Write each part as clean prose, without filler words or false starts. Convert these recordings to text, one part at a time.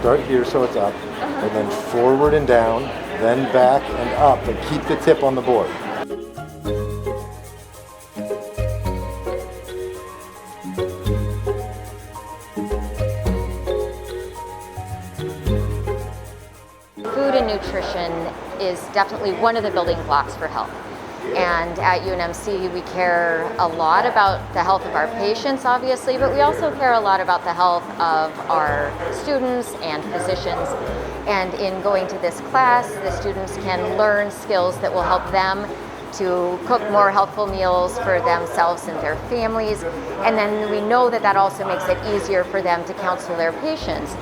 Start here so it's up, and then forward and down, then back and up, but keep the tip on the board. Food and nutrition is definitely one of the building blocks for health. And at UNMC, we care a lot about the health of our patients, obviously, but we also care a lot about the health of our students and physicians. And in going to this class, the students can learn skills that will help them to cook more healthful meals for themselves and their families. And then we know that that also makes it easier for them to counsel their patients.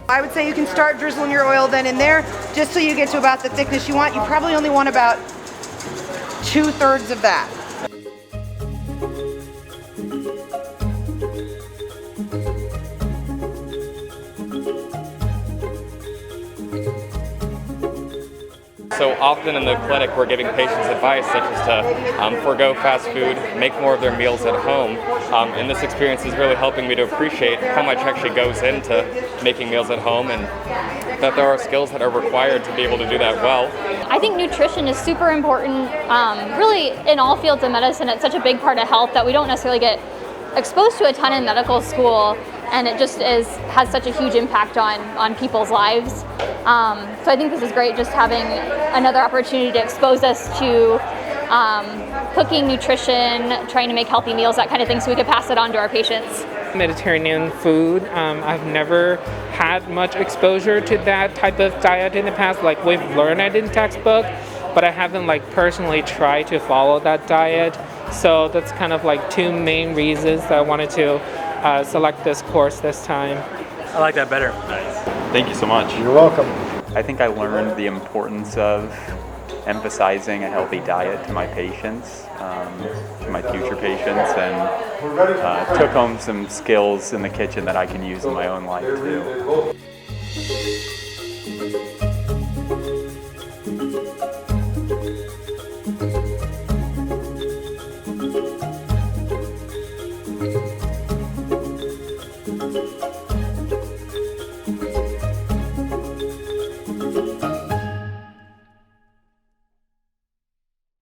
I would say you can start drizzling your oil then in there, just so you get to about the thickness you want. You probably only want about 2/3 of that. So often in the clinic we're giving patients advice such as to forego fast food, make more of their meals at home, and this experience is really helping me to appreciate how much actually goes into making meals at home, and that there are skills that are required to be able to do that well. I think nutrition is super important, really in all fields of medicine. It's such a big part of health that we don't necessarily get exposed to a ton in medical school, and it just has such a huge impact on people's lives. So I think this is great, just having another opportunity to expose us to cooking, nutrition, trying to make healthy meals, that kind of thing, so we could pass it on to our patients. Mediterranean food, I've never had much exposure to that type of diet in the past. Like, we've learned it in textbook, but I haven't personally tried to follow that diet. So that's kind of two main reasons that I wanted to select this course this time. I like that better. Nice. Thank you so much. You're welcome. I think I learned the importance of emphasizing a healthy diet to my patients, to my future patients, and took home some skills in the kitchen that I can use in my own life too.